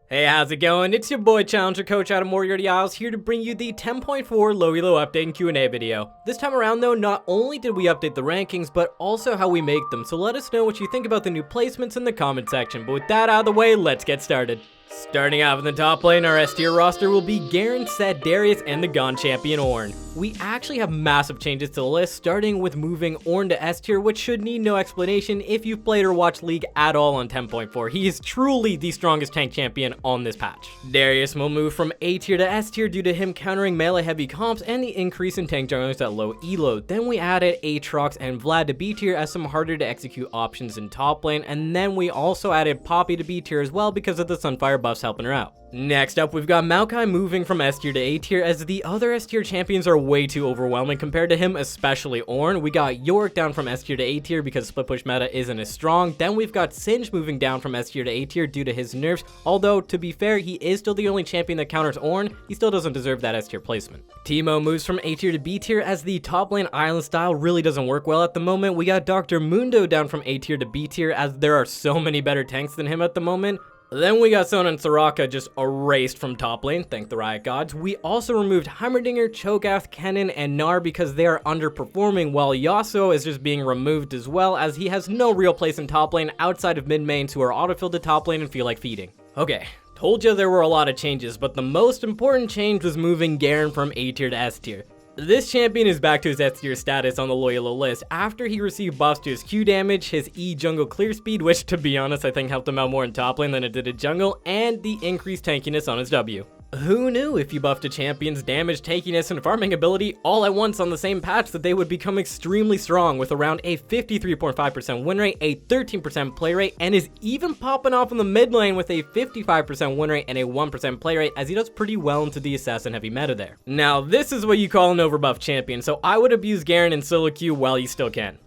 Hey, how's it going? It's your boy Challenger Coach out of Mobalytics Isles here to bring you the 10.4 low-elo update and Q&A video. This time around though, not only did we update the rankings, but also how we make them, so let us know what you think about the new placements in the comment section. But with that out of the way, let's get started. Starting off in the top lane, our S tier roster will be Garen, Sett, Darius, and the Gaunt champion Ornn. We actually have massive changes to the list, starting with moving Ornn to S tier, which should need no explanation if you've played or watched League at all on 10.4. He is truly the strongest tank champion on this patch. Darius will move from A tier to S tier due to him countering melee heavy comps and the increase in tank junglers at low elo. Then we added Aatrox and Vlad to B tier as some harder to execute options in top lane, and then we also added Poppy to B tier as well because of the Sunfire buffs helping her out. Next up, we've got Maokai moving from S tier to A tier as the other S tier champions are way too overwhelming compared to him, especially Ornn. We got Yorick down from S tier to A tier because split push meta isn't as strong. Then we've got Singed moving down from S tier to A tier due to his nerfs, although to be fair, he is still the only champion that counters Ornn. He still doesn't deserve that S tier placement. Teemo moves from A tier to B tier as the top lane island style really doesn't work well at the moment. We got Dr. Mundo down from A tier to B tier as there are so many better tanks than him at the moment. Then we got Sona and Soraka just erased from top lane, thank the Riot Gods. We also removed Heimerdinger, Cho'Gath, Kennen, and Gnar because they are underperforming, while Yasuo is just being removed as well as he has no real place in top lane outside of mid mains who are autofilled to top lane and feel like feeding. Okay, told you there were a lot of changes, but the most important change was moving Garen from A tier to S tier. This champion is back to his S tier status on the low-elo list after he received buffs to his Q damage, his E jungle clear speed, which to be honest I think helped him out more in top lane than it did in jungle, and the increased tankiness on his W. Who knew if you buffed a champion's damage, tankiness, and farming ability all at once on the same patch that they would become extremely strong with around a 53.5% win rate, a 13% play rate, and is even popping off in the mid lane with a 55% win rate and a 1% play rate as he does pretty well into the assassin heavy meta there. Now this is what you call an overbuff champion, so I would abuse Garen and solo queue while you still can.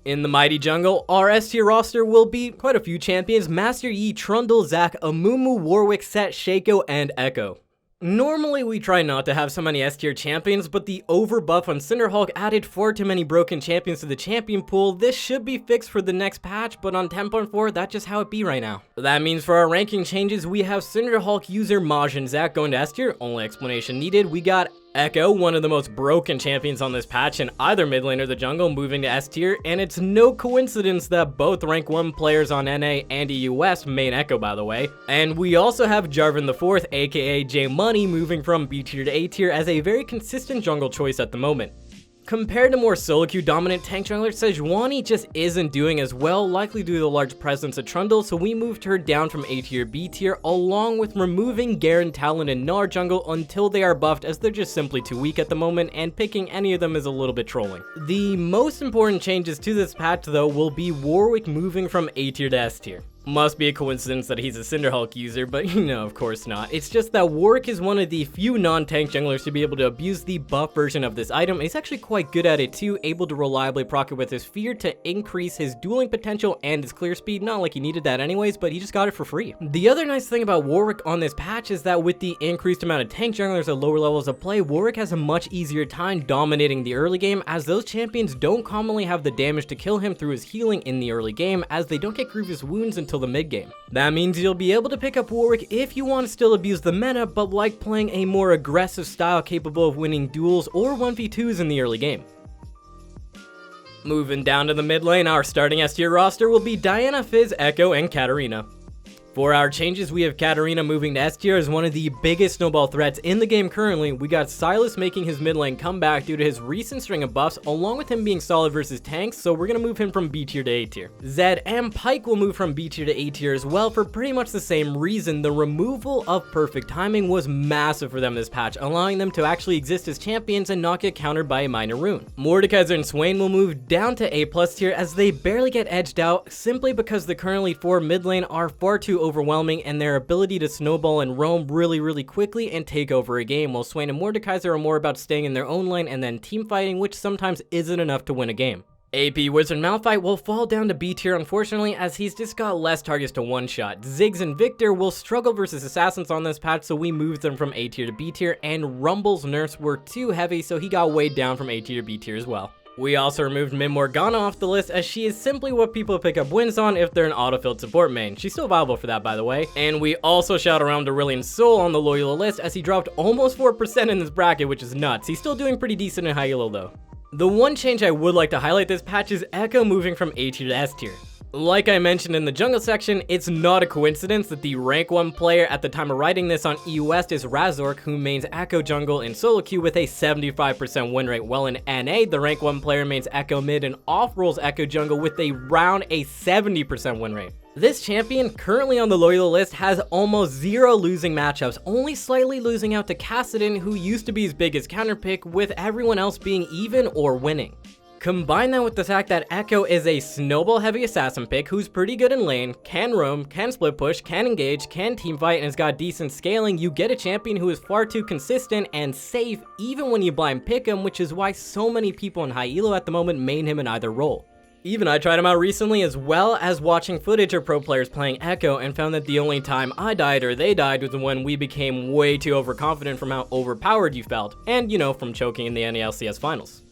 In the mighty jungle, our S tier roster will be quite a few champions: Master Yi, Trundle, Zac, Amumu, Warwick, Sett, Shaco, and Echo. Normally we try not to have so many S tier champions, but the overbuff on Cinderhulk added far too many broken champions to the champion pool. This should be fixed for the next patch, but on 10.4, that's just how it be right now. That means for our ranking changes, we have Cinderhulk user Maj and Zac going to S tier, only explanation needed. We got Echo, one of the most broken champions on this patch in either mid lane or the jungle, moving to S tier, and it's no coincidence that both rank 1 players on NA and US main Echo, by the way. And we also have Jarvan IV, aka J Money, moving from B tier to A tier as a very consistent jungle choice at the moment. Compared to more solo queue dominant tank jungler, Sejuani just isn't doing as well, likely due to the large presence of Trundle, so we moved her down from A tier B tier, along with removing Garen, Talon, and Gnar jungle until they are buffed, as they're just simply too weak at the moment, and picking any of them is a little bit trolling. The most important changes to this patch though will be Warwick moving from A tier to S tier. Must be a coincidence that he's a Cinderhulk user, but no, of course not. It's just that Warwick is one of the few non-tank junglers to be able to abuse the buff version of this item. He's actually quite good at it too, able to reliably proc it with his fear to increase his dueling potential and his clear speed. Not like he needed that anyways, but he just got it for free. The other nice thing about Warwick on this patch is that with the increased amount of tank junglers at lower levels of play, Warwick has a much easier time dominating the early game, as those champions don't commonly have the damage to kill him through his healing in the early game, as they don't get grievous wounds until the mid game. That means you'll be able to pick up Warwick if you want to still abuse the meta, but like playing a more aggressive style capable of winning duels or 1v2s in the early game. Moving down to the mid lane, our starting S tier roster will be Diana, Fizz, Echo, and Katarina. For our changes, we have Katarina moving to S tier as one of the biggest snowball threats in the game currently. We got Sylas making his mid lane comeback due to his recent string of buffs, along with him being solid versus tanks, so we're gonna move him from B tier to A tier. Zed and Pyke will move from B tier to A tier as well for pretty much the same reason. The removal of perfect timing was massive for them this patch, allowing them to actually exist as champions and not get countered by a minor rune. Mordekaiser and Swain will move down to A+ tier as they barely get edged out simply because the currently 4 mid lane are far too overwhelming, and their ability to snowball and roam really quickly and take over a game, while Swain and Mordekaiser are more about staying in their own lane and then team fighting, which sometimes isn't enough to win a game. AP Wizard Malphite will fall down to B tier unfortunately, as he's just got less targets to one-shot. Ziggs and Victor will struggle versus assassins on this patch, so we moved them from A tier to B tier, and Rumble's nerfs were too heavy, so he got weighed down from A tier to B tier as well. We also removed Min Morgana off the list as she is simply what people pick up wins on if they're an autofilled support main. She's still viable for that, by the way. And we also shout around Aurelion Sol on the low-elo list as he dropped almost 4% in this bracket, which is nuts. He's still doing pretty decent in high-elo though. The one change I would like to highlight this patch is Echo moving from A tier to S tier. Like I mentioned in the jungle section, it's not a coincidence that the rank 1 player at the time of writing this on EU West is Razork, who mains Echo jungle in solo queue with a 75% win rate, while in NA, the rank 1 player mains Echo mid and off-rolls Echo jungle with around a 70% win rate. This champion, currently on the low-elo list, has almost 0 losing matchups, only slightly losing out to Kassadin, who used to be his biggest counterpick, with everyone else being even or winning. Combine that with the fact that Echo is a snowball heavy assassin pick who's pretty good in lane, can roam, can split push, can engage, can teamfight, and has got decent scaling, you get a champion who is far too consistent and safe even when you blind pick him, which is why so many people in high-elo at the moment main him in either role. Even I tried him out recently, as well as watching footage of pro players playing Echo, and found that the only time I died or they died was when we became way too overconfident from how overpowered you felt, and from choking in the NALCS finals.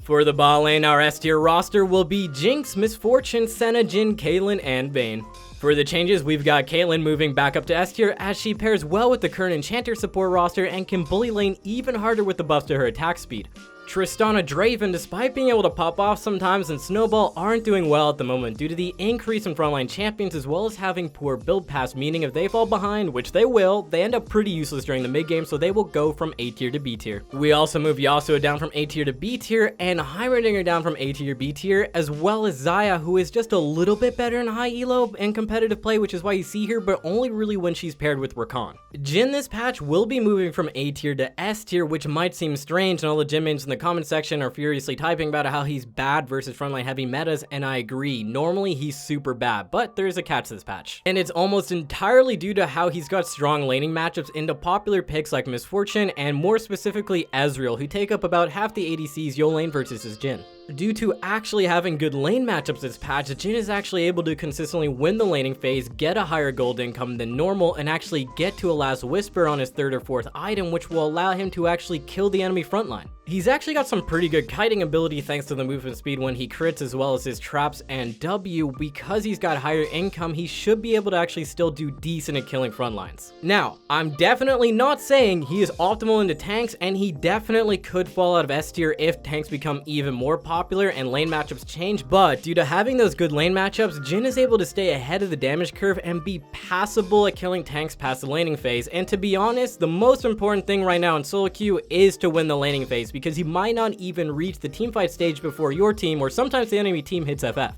For the bot lane, our S tier roster will be Jinx, Misfortune, Senna, Jhin, Caitlyn, and Vayne. For the changes, we've got Caitlyn moving back up to S tier as she pairs well with the current Enchanter support roster and can bully lane even harder with the buffs to her attack speed. Tristana Draven, despite being able to pop off sometimes and Snowball, aren't doing well at the moment due to the increase in frontline champions as well as having poor build paths, meaning if they fall behind, which they will, they end up pretty useless during the mid game, so they will go from A tier to B tier. We also move Yasuo down from A tier to B tier and Heimerdinger down from A tier to B tier, as well as Xayah, who is just a little bit better in high elo and competitive play, which is why you see her, but only really when she's paired with Rakan. Jhin this patch will be moving from A tier to S tier, which might seem strange, and all the Jhin mains in the comment section are furiously typing about how he's bad versus frontline heavy metas, and I agree. Normally he's super bad, but there's a catch to this patch. And it's almost entirely due to how he's got strong laning matchups into popular picks like Misfortune and more specifically Ezreal, who take up about half the ADC's Yo lane versus his Jhin. Due to actually having good lane matchups this patch, Jhin is actually able to consistently win the laning phase, get a higher gold income than normal, and actually get to a last whisper on his 3rd or 4th item, which will allow him to actually kill the enemy frontline. He's actually got some pretty good kiting ability thanks to the movement speed when he crits, as well as his traps and W. Because he's got higher income, he should be able to actually still do decent at killing frontlines. Now, I'm definitely not saying he is optimal into tanks, and he definitely could fall out of S tier if tanks become even more popular and lane matchups change, but due to having those good lane matchups, Jhin is able to stay ahead of the damage curve and be passable at killing tanks past the laning phase. And to be honest, the most important thing right now in solo queue is to win the laning phase, because you might not even reach the teamfight stage before your team, or sometimes the enemy team, hits FF.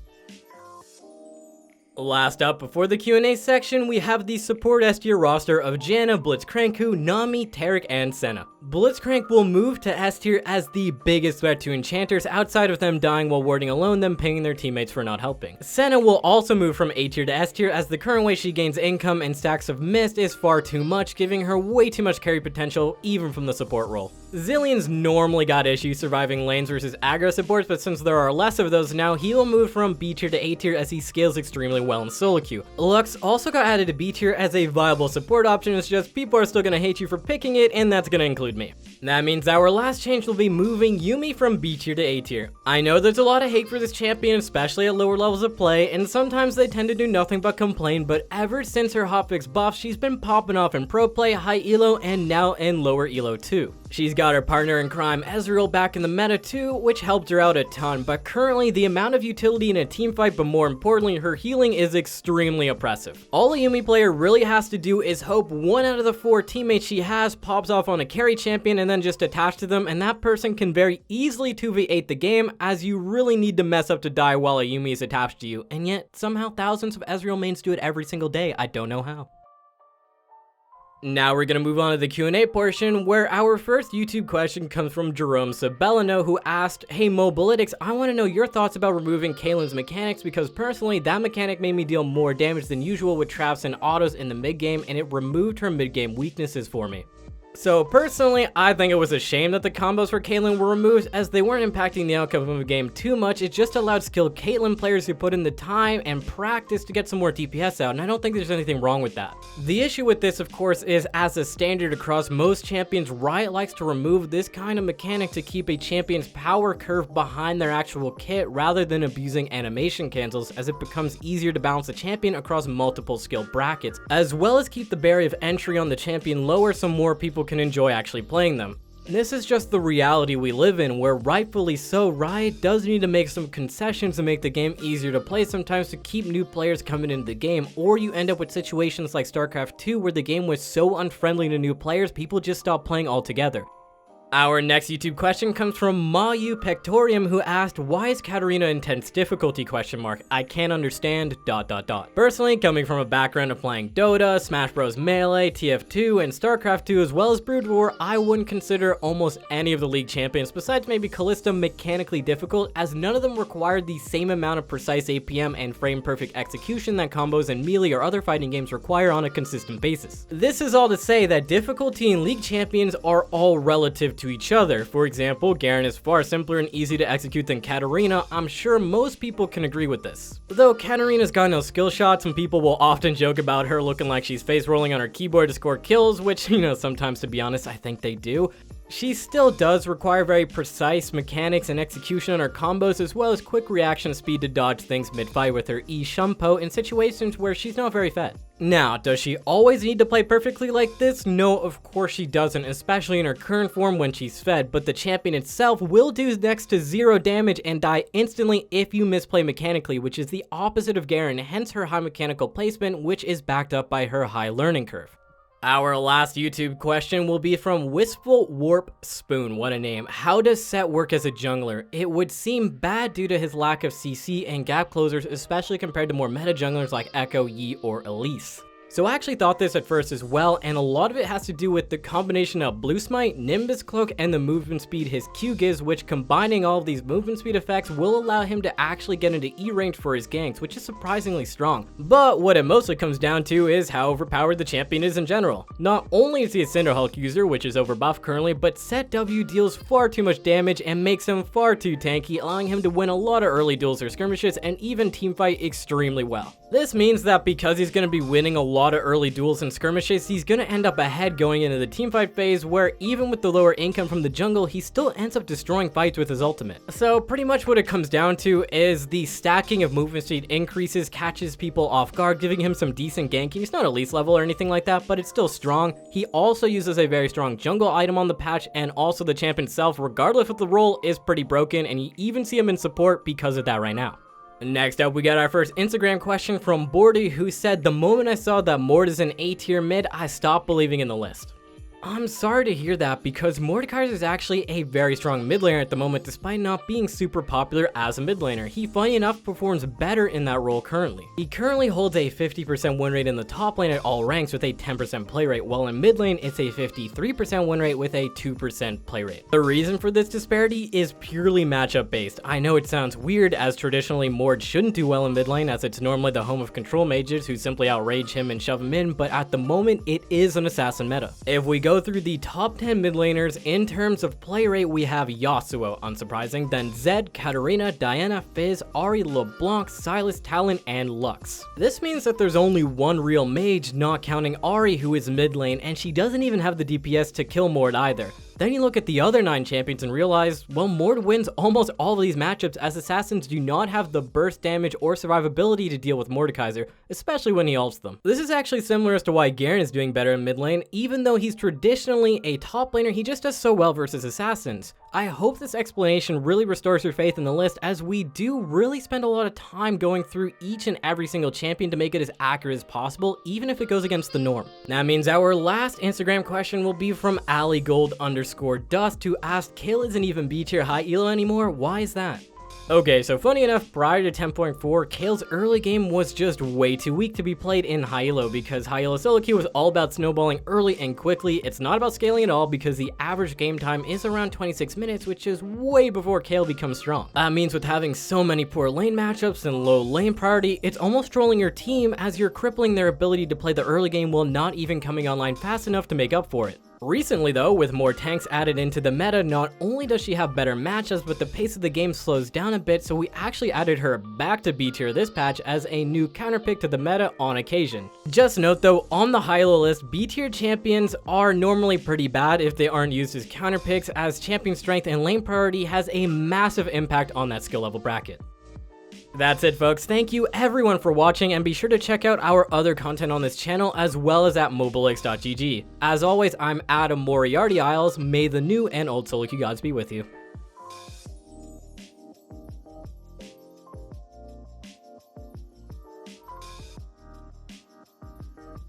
Last up, before the Q&A section, we have the support S tier roster of Janna, Blitzcrank, Nami, Taric, and Senna. Blitzcrank will move to S tier as the biggest threat to enchanters outside of them dying while warding alone, them pinging their teammates for not helping. Senna will also move from A tier to S tier as the current way she gains income and stacks of mist is far too much, giving her way too much carry potential even from the support role. Zillion's normally got issues surviving lanes versus aggro supports, but since there are less of those now, he will move from B tier to A tier as he scales extremely well in solo queue. Lux also got added to B tier as a viable support option, it's just people are still gonna hate you for picking it, and that's gonna include me. That means our last change will be moving Yuumi from B tier to A tier. I know there's a lot of hate for this champion, especially at lower levels of play, and sometimes they tend to do nothing but complain, but ever since her hotfix buff, she's been popping off in pro play, high elo, and now in lower elo too. She's got her partner in crime Ezreal back in the meta too, which helped her out a ton, but currently the amount of utility in a teamfight, but more importantly her healing, is extremely oppressive. All a Yuumi player really has to do is hope 1 out of the 4 teammates she has pops off on a carry champion and then just attach to them, and that person can very easily 2v8 the game, as you really need to mess up to die while a Yuumi is attached to you, and yet somehow thousands of Ezreal mains do it every single day. I don't know how. Now we're gonna move on to the Q&A portion, where our first YouTube question comes from Jerome Sabellino, who asked, "Hey Mobalytics, I want to know your thoughts about removing Caitlyn's mechanics, because personally that mechanic made me deal more damage than usual with traps and autos in the mid game, and it removed her mid game weaknesses for me." So personally, I think it was a shame that the combos for Caitlyn were removed, as they weren't impacting the outcome of the game too much. It just allowed skilled Caitlyn players who put in the time and practice to get some more DPS out, and I don't think there's anything wrong with that. The issue with this, of course, is as a standard across most champions, Riot likes to remove this kind of mechanic to keep a champion's power curve behind their actual kit rather than abusing animation cancels, as it becomes easier to balance a champion across multiple skill brackets, as well as keep the barrier of entry on the champion lower so more people can enjoy actually playing them. This is just the reality we live in, where rightfully so, Riot does need to make some concessions to make the game easier to play sometimes to keep new players coming into the game, or you end up with situations like StarCraft 2 where the game was so unfriendly to new players, people just stopped playing altogether. Our next YouTube question comes from Mayu Pectorium, who asked, why is Katarina intense difficulty ? I can't understand ... Personally, coming from a background of playing Dota, Smash Bros Melee, TF2, and StarCraft 2, as well as Brood War, I wouldn't consider almost any of the League champions, besides maybe Kalista, mechanically difficult, as none of them required the same amount of precise APM and frame-perfect execution that combos in Melee or other fighting games require on a consistent basis. This is all to say that difficulty in League champions are all relative to each other. For example, Garen is far simpler and easy to execute than Katarina. I'm sure most people can agree with this. Though Katarina's got no skill shots, and people will often joke about her looking like she's face rolling on her keyboard to score kills, which, sometimes, to be honest, I think they do. She still does require very precise mechanics and execution on her combos, as well as quick reaction speed to dodge things mid-fight with her E Shumpo in situations where she's not very fed. Now, does she always need to play perfectly like this? No, of course she doesn't, especially in her current form when she's fed, but the champion itself will do next to 0 damage and die instantly if you misplay mechanically, which is the opposite of Garen, hence her high mechanical placement, which is backed up by her high learning curve. Our last YouTube question will be from Wistful Warp Spoon. What a name. How does Set work as a jungler? It would seem bad due to his lack of CC and gap closers, especially compared to more meta junglers like Echo, Yi, or Elise. So I actually thought this at first as well, and a lot of it has to do with the combination of Blue Smite, Nimbus Cloak, and the movement speed his Q gives, which combining all of these movement speed effects will allow him to actually get into E range for his ganks, which is surprisingly strong. But what it mostly comes down to is how overpowered the champion is in general. Not only is he a Cinderhulk user, which is overbuffed currently, but Set W deals far too much damage and makes him far too tanky, allowing him to win a lot of early duels or skirmishes and even teamfight extremely well. This means that because he's going to be winning a lot of early duels and skirmishes, he's going to end up ahead going into the teamfight phase, where even with the lower income from the jungle, he still ends up destroying fights with his ultimate. So pretty much what it comes down to is the stacking of movement speed increases, catches people off guard, giving him some decent ganking. He's not Elite level or anything like that, but it's still strong. He also uses a very strong jungle item on the patch, and also the champ itself, regardless of the role, is pretty broken, and you even see him in support because of that right now. Next up, we got our first Instagram question from Bordy, who said, the moment I saw that Mord is an A tier mid, I stopped believing in the list. I'm sorry to hear that, because Mordekaiser is actually a very strong mid laner at the moment, despite not being super popular as a mid laner. He, funny enough, performs better in that role currently. He currently holds a 50% win rate in the top lane at all ranks with a 10% play rate, while in mid lane it's a 53% win rate with a 2% play rate. The reason for this disparity is purely matchup based. I know it sounds weird, as traditionally Mord shouldn't do well in mid lane, as it's normally the home of control mages who simply outrage him and shove him in, but at the moment it is an assassin meta. If we go through the top 10 mid laners in terms of play rate, we have Yasuo, unsurprising, then Zed, Katarina, Diana, Fizz, Ahri, LeBlanc, Sylas, Talon, and Lux. This means that there's only one real mage, not counting Ahri, who is mid lane, and she doesn't even have the DPS to kill Mord either. Then you look at the other 9 champions and realize, well, Mord wins almost all of these matchups, as assassins do not have the burst damage or survivability to deal with Mordekaiser, especially when he ults them. This is actually similar as to why Garen is doing better in mid lane. Even though he's traditionally a top laner, he just does so well versus assassins. I hope this explanation really restores your faith in the list, as we do really spend a lot of time going through each and every single champion to make it as accurate as possible, even if it goes against the norm. That means our last Instagram question will be from AliGold_Dust, who asked, Kayle isn't even B tier High-ELO anymore, why is that? Okay, so funny enough, prior to 10.4, Kayle's early game was just way too weak to be played in High-ELO, because High-ELO solo queue was all about snowballing early and quickly. It's not about scaling at all, because the average game time is around 26 minutes, which is way before Kayle becomes strong. That means with having so many poor lane matchups and low lane priority, it's almost trolling your team, as you're crippling their ability to play the early game while not even coming online fast enough to make up for it. Recently though, with more tanks added into the meta, not only does she have better matchups, but the pace of the game slows down a bit, so we actually added her back to B tier this patch as a new counterpick to the meta on occasion. Just note though, on the high-elo list, B tier champions are normally pretty bad if they aren't used as counterpicks, as champion strength and lane priority has a massive impact on that skill level bracket. That's it folks, thank you everyone for watching, and be sure to check out our other content on this channel as well as at Mobalytics.gg. As always, I'm Adam Moriarty Isles, may the new and old solo queue gods be with you.